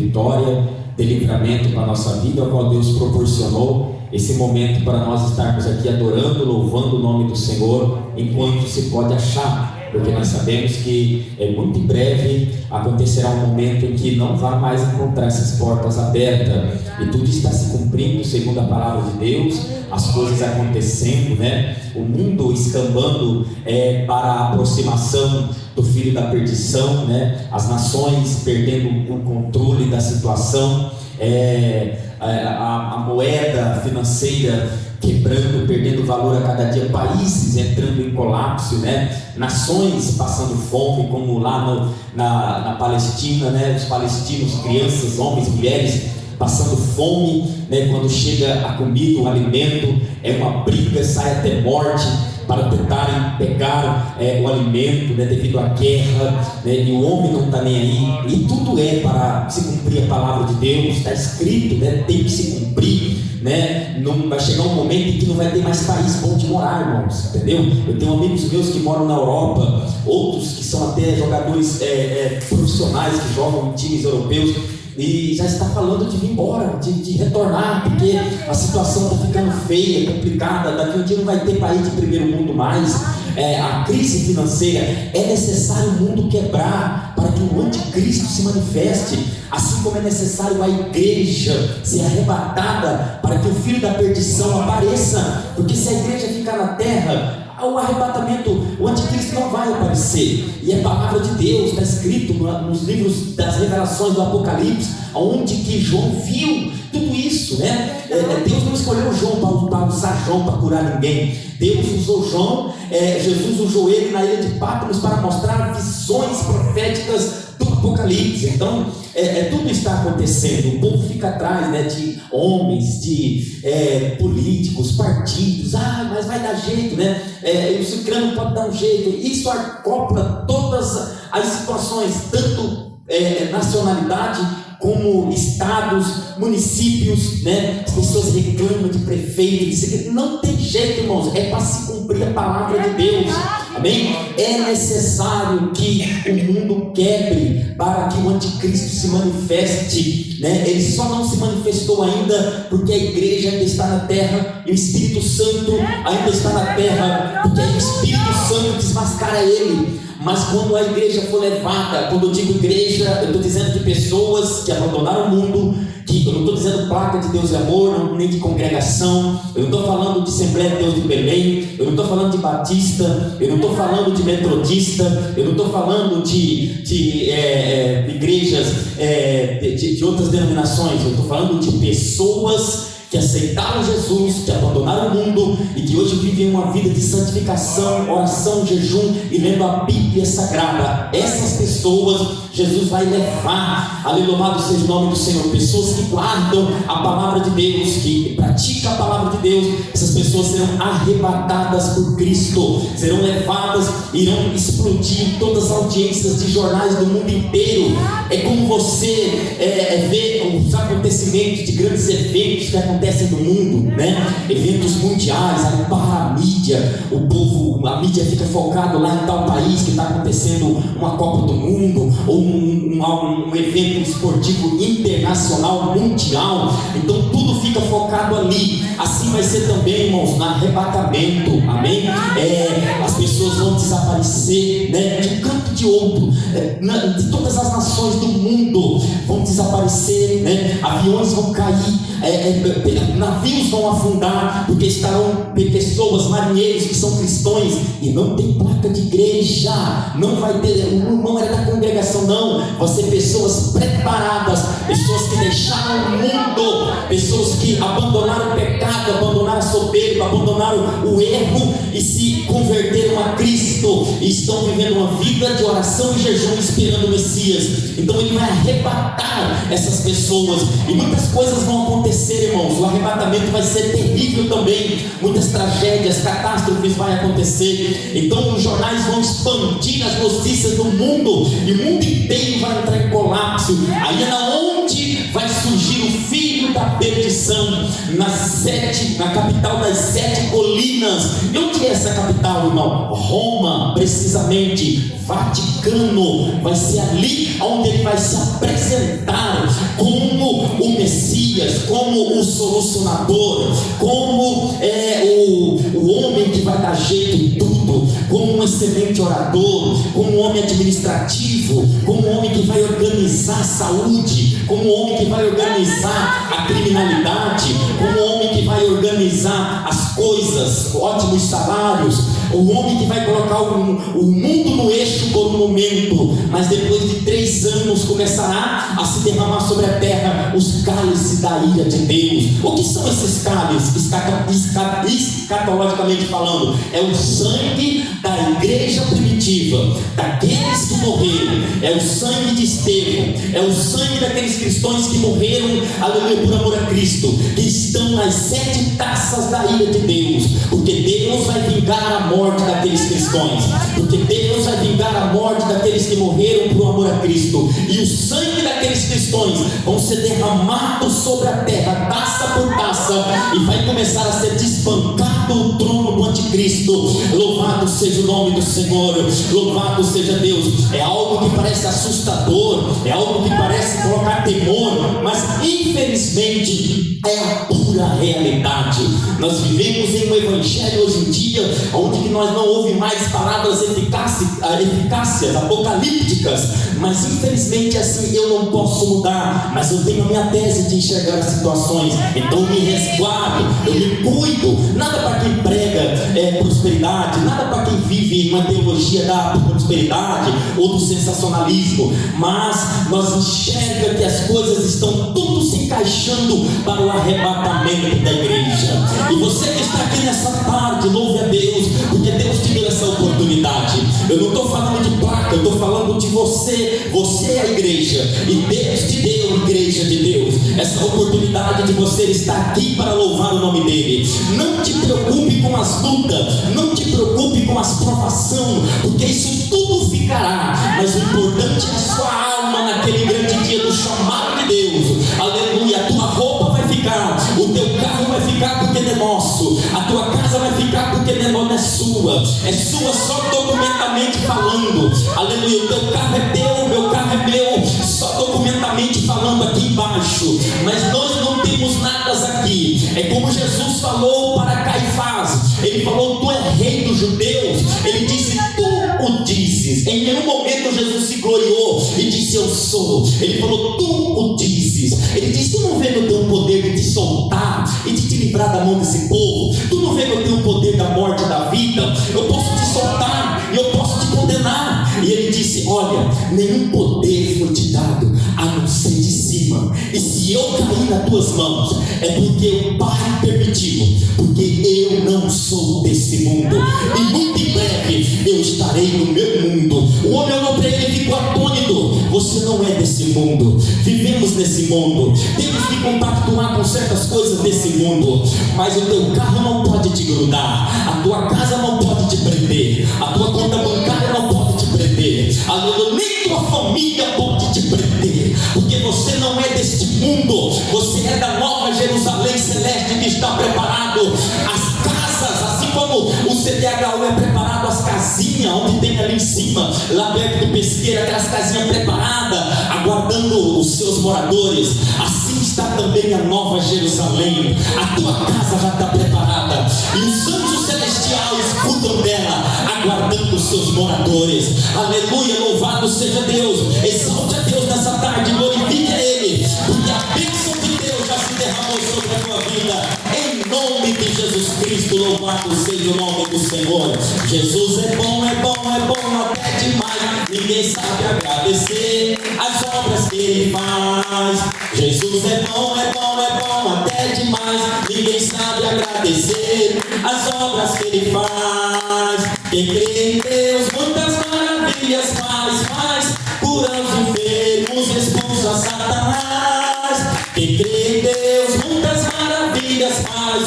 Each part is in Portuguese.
vitória, de livramento para a nossa vida, ao qual Deus proporcionou esse momento para nós estarmos aqui adorando, louvando o nome do Senhor, enquanto se pode achar, porque nós sabemos que muito em breve acontecerá um momento em que não vai mais encontrar essas portas abertas, e tudo está se cumprindo segundo a palavra de Deus, as coisas acontecendo, né? O mundo escambando para a aproximação do filho da perdição, né? As nações perdendo o controle da situação, a moeda financeira quebrando, perdendo valor a cada dia, países entrando em colapso, né? Nações passando fome, como lá na Palestina, né? Os palestinos, crianças, homens, mulheres passando fome, né? Quando chega a comida, o alimento, é uma briga, sai até morte para tentarem pegar o alimento, né? Devido à guerra, né? E o homem não está nem aí, e tudo para se cumprir a palavra de Deus, está escrito, né? Tem que se cumprir, né? Não vai chegar um momento em que não vai ter mais país bom de morar, irmãos, entendeu? Eu tenho amigos meus que moram na Europa, outros que são até jogadores profissionais que jogam em times europeus, e já está falando de vir embora, de retornar, porque a situação está ficando feia, complicada. Daqui um dia não vai ter país de primeiro mundo mais. A crise financeira, é necessário o mundo quebrar para que o anticristo se manifeste, assim como é necessário a igreja ser arrebatada para que o filho da perdição apareça, porque se a igreja ficar na terra, o arrebatamento, o anticristo não vai aparecer. E é palavra de Deus, está escrito nos livros das revelações do Apocalipse, onde que João viu tudo isso, né? Deus não escolheu João para usar João para curar ninguém. Deus usou João, Jesus usou ele na ilha de Patmos para mostrar visões proféticas do Apocalipse. Então tudo está acontecendo. O povo fica atrás, né, de homens, de políticos, partidos. Mas vai dar jeito, né? O ciclano pode dar um jeito. Isso acopla todas as situações, tanto nacionalidade como estados, municípios, né? As pessoas reclamam de prefeito, não tem jeito, irmãos, é para se cumprir a palavra de Deus, amém? É necessário que o mundo quebre para que o anticristo se manifeste, né? Ele só não se manifestou ainda porque a igreja ainda está na terra, e o Espírito Santo ainda está na terra, porque o Espírito Santo desmascara ele. Mas quando a igreja for levada, quando eu digo igreja, eu estou dizendo de pessoas que abandonaram o mundo, que eu não estou dizendo placa de Deus e amor, nem de congregação, eu não estou falando de Assembleia de Deus de Belém, eu não estou falando de batista, eu não estou falando de metodista, eu não estou falando de igrejas de outras denominações, eu estou falando de pessoas que aceitaram Jesus, que abandonaram o mundo e que hoje vivem uma vida de santificação, oração, jejum e lendo a Bíblia Sagrada. Essas pessoas Jesus vai levar, aleluia, louvado seja o nome do Senhor. Pessoas que guardam a palavra de Deus, que praticam a palavra de Deus, essas pessoas serão arrebatadas por Cristo, serão levadas, irão explodir em todas as audiências de jornais do mundo inteiro. É como você vê os acontecimentos de grandes eventos que acontecem no mundo, né? Eventos mundiais, aí para a mídia, a mídia fica focada lá em tal país que está acontecendo uma Copa do Mundo, ou um evento esportivo internacional, mundial. Então tudo fica focado ali. Assim vai ser também, irmãos, no arrebatamento, amém? As pessoas vão desaparecer, né? De um canto de outro, de todas as nações do mundo vão desaparecer, né? Aviões vão cair, navios vão afundar, porque estarão pessoas, marinheiros que são cristãos e não tem placa de igreja, não vai ter, não é da congregação, não. Vão ser pessoas preparadas, pessoas que deixaram o mundo, pessoas que abandonaram o pecado, abandonaram a soberba, abandonaram o erro e se converteram a Cristo e estão vivendo uma vida de oração e jejum esperando o Messias. Então ele vai arrebatar essas pessoas e muitas coisas vão acontecer, irmãos. O arrebatamento vai ser terrível também, muitas tragédias, catástrofes vai acontecer. Então os jornais vão expandir as notícias do mundo e o mundo inteiro vai entrar em colapso. Aí é onde vai surgir o filho da perdição, na capital das 7 colinas. E onde é essa capital, irmão? Roma, precisamente. Vaticano, vai ser ali onde ele vai se apresentar Elias como o solucionador, como o homem que vai dar jeito em tudo, como um excelente orador, como um homem administrativo, como um homem que vai organizar a saúde, como um homem que vai organizar a criminalidade, como um homem que vai organizar as coisas, ótimos salários, o homem que vai colocar o mundo no eixo por um momento, mas depois de 3 anos começará a se derramar sobre a terra os cálices da ira de Deus. O que são esses cálices? Escatologicamente falando, é o sangue da igreja primitiva, daqueles que morreram, é o sangue de Estevão, é o sangue daqueles cristãos que morreram, aleluia, por amor a Cristo, que estão nas 7 taças da ira de Deus, porque Deus vai vingar a morte daqueles cristãos, porque Deus vai vingar a morte daqueles que morreram por amor a Cristo, e o sangue daqueles cristãos vão ser derramados sobre a terra, taça por taça, e vai começar a ser desbancado o trono do anticristo. Louvado seja o nome do Senhor, louvado seja Deus. É algo que parece assustador, é algo que parece colocar temor, mas infelizmente é a pura realidade. Nós vivemos em um evangelho hoje em dia onde nós não ouvimos mais palavras eficácias, apocalípticas, mas infelizmente assim eu não posso mudar, mas eu tenho a minha tese de enxergar as situações, então eu me resguardo, eu me cuido. Nada para quem prega prosperidade, nada para quem vive uma teologia da prosperidade ou do sensacionalismo, mas nós enxergamos que as coisas estão tudo se encaixando para o arrebatamento da igreja. E você que está aqui nessa tarde, louve a Deus, porque Deus te deu essa oportunidade. Eu não estou falando de placa, eu estou falando de você. Você é a igreja, e Deus te deu, igreja de Deus, essa oportunidade de você estar aqui para louvar o nome dele. Não te preocupe com as lutas, não te preocupe com as provações, porque isso tudo ficará, mas o importante é a sua alma naquele grande dia do chamado de Deus. Aleluia. A tua roupa vai ficar, o teu carro vai ficar porque não é nosso, a tua casa vai ficar porque não é sua, é sua só documentalmente falando. Aleluia. O teu carro é teu, o meu carro é meu, só documentalmente falando aqui embaixo, mas nós não temos nada aqui. É como Jesus falou para Caifás, ele falou: tu é rei dos judeus. Ele disse: tu o dizes. Em nenhum momento Jesus se gloriou e disse: eu sou. Ele falou: tu o dizes. Ele disse: tu não vê que eu tenho o poder de te soltar e de te livrar da mão desse povo? Tu não vê que eu tenho o poder da morte e da vida? Eu posso te soltar e eu posso te condenar. E ele disse: olha, nenhum poder foi te dado a não ser de cima, e se eu cair nas tuas mãos é porque o Pai permitiu, porque eu não sou desse mundo, e muito em breve eu estarei no meu mundo. O homem olhou para ele e ficou atônito: você não é desse mundo, vivemos nesse mundo, temos que compactuar com certas coisas desse mundo, mas o teu carro não pode te grudar, a tua casa não pode te prender, a tua conta bancária não pode te prender, nem tua família pode te prender, porque você não é deste mundo, você é da nova Jerusalém celeste que está preparado. As casas, assim como o CDHU é preparado, as casinhas onde tem ali em cima, lá perto do pesqueiro, aquelas casinhas preparadas, aguardando os seus moradores, assim está também a nova Jerusalém. A tua casa já está preparada, e os anjos celestiais cuidam dela, aguardando os seus moradores. Aleluia, louvado seja Deus. Exalte a Deus nessa tarde, glorifique a Ele, porque a bênção de Deus já se derramou sobre a tua vida. Em nome de Jesus Cristo, louvado seja o nome do Senhor. Jesus é bom até demais, ninguém sabe agradecer as obras que Ele faz. Jesus é bom até demais, ninguém sabe agradecer as obras que Ele faz. Quem crê em Deus muitas maravilhas faz, cura os enfermos, expulsa Satanás. Quem crê em Deus muitas maravilhas faz,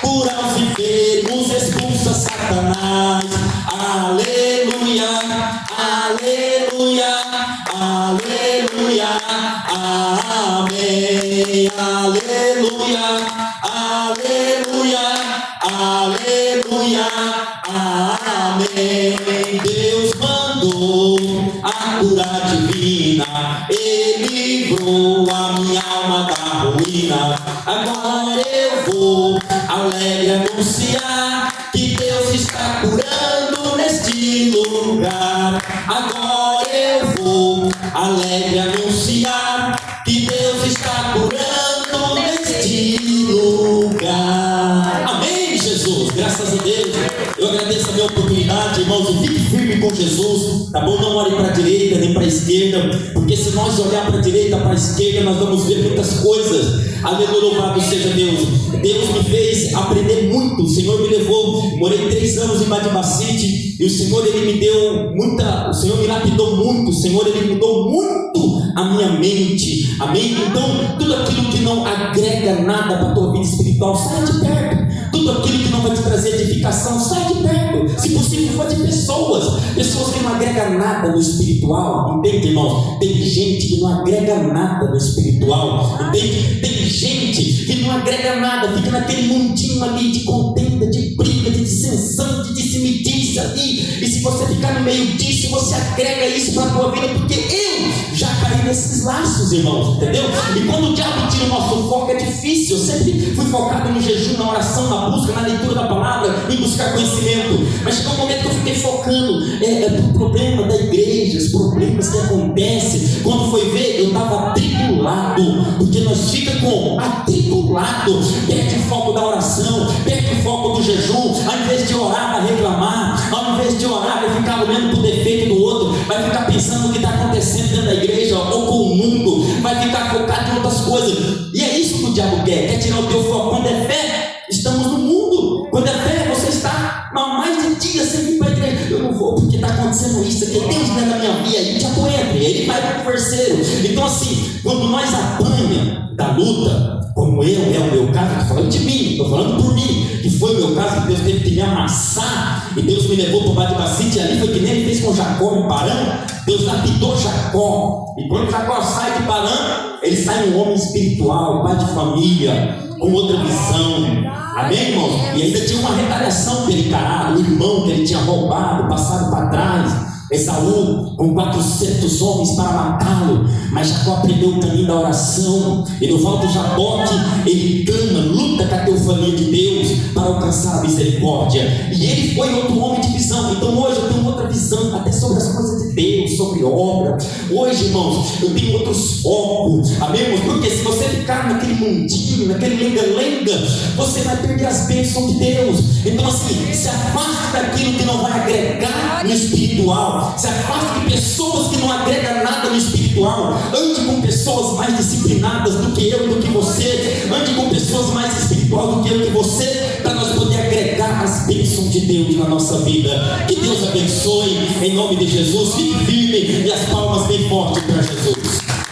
cura os enfermos, expulsa Satanás. Aleluia, aleluia, aleluia, amém. Aleluia, aleluia, aleluia, amém. Deus mandou a cura divina, Ele livrou tirou a minha alma da ruína. Agora eu vou alegre anunciar que Deus está curando neste lugar. Agora eu vou alegre anunciar que Deus está curando neste lugar. Amém, Jesus, graças a Deus. Eu agradeço a minha oportunidade, irmãos, e fique firme com Jesus, tá bom? Não olhe para a direita nem para a esquerda, porque se nós olhar para a direita, para a esquerda, nós vamos ver muitas coisas. Aleluia, louvado seja Deus. Deus me fez aprender muito. O Senhor me levou, morei 3 anos em Badibacite, e o Senhor, Ele me deu muita, o Senhor me lapidou muito, o Senhor, Ele mudou muito a minha mente, amém? Então, tudo aquilo que não agrega nada para a tua vida espiritual, sai de perto. Tudo aquilo que não vai te trazer edificação, sai de perto. Se possível, fala de pessoas que não agregam nada no espiritual, entende, irmãos? Tem gente que não agrega nada no espiritual, entende? Tem gente que não agrega nada, fica naquele mundinho ali de contenda, de briga, de dissensão, de disse-me-disse ali. E se você ficar no meio disso, você agrega isso para a tua vida, porque eu já caí nesses laços, irmãos, entendeu? E quando o diabo tira o nosso foco, é difícil. Eu sempre fui focado no jejum, na oração, na busca, na leitura da palavra, em buscar conhecimento. Mas chegou um momento que eu fiquei focando no problema da igreja, os problemas que acontecem. Quando foi ver, eu estava atribulado, porque nós ficamos como? Atribulado. Perde o foco da oração, perde o foco do jejum. Ao invés de orar, vai reclamar. Ao invés de orar, vai ficar olhando para o defeito do outro, vai ficar pensando no que está acontecendo dentro da igreja ou com o mundo, vai ficar focado em outras coisas. E é isso que o diabo quer tirar o teu foco. Quando é fé, estamos no mundo. Quando é fé, você está há mais de dias sem vir para a igreja. Eu não vou porque está acontecendo isso aqui, Deus não é na minha vida. Aí o diabo entra, ele vai para o converseiro. Então assim, quando nós apanhamos da luta, como é o meu caso, estou falando de mim, estou falando por mim, que foi o meu caso, que Deus teve que me amassar, e Deus me levou para o Badibacite, e ali foi que nem ele fez com Jacó em Parã. Deus lapidou Jacó, e quando Jacó sai de Parã, ele sai um homem espiritual, pai de família, com outra visão, amém, irmãos? E ainda tinha uma retaliação que ele encarava, o irmão que ele tinha roubado, passado para trás. Esaú com 400 homens para matá-lo, mas Jacó aprendeu o caminho da oração, e no val do Jaboque ele clama, luta com a teofania de Deus para alcançar a misericórdia, e ele foi outro homem de visão. Então hoje eu tenho outra visão, até sobre as coisas de Deus, sobre obra. Hoje, irmãos, eu tenho outros focos, amém, irmãos? Porque se você ficar naquele mundinho, naquele lenga-lenga, você vai perder as bênçãos de Deus. Então assim, se afaste daquilo que não vai agregar no espiritual, se afaste de pessoas que não agregam nada no espiritual. Ande com pessoas mais disciplinadas do que eu e do que você. Ande com pessoas mais espirituais do que eu e que você, para nós poder agregar as bênçãos de Deus na nossa vida. Que Deus abençoe, em nome de Jesus. Fique firme e as palmas bem fortes para Jesus.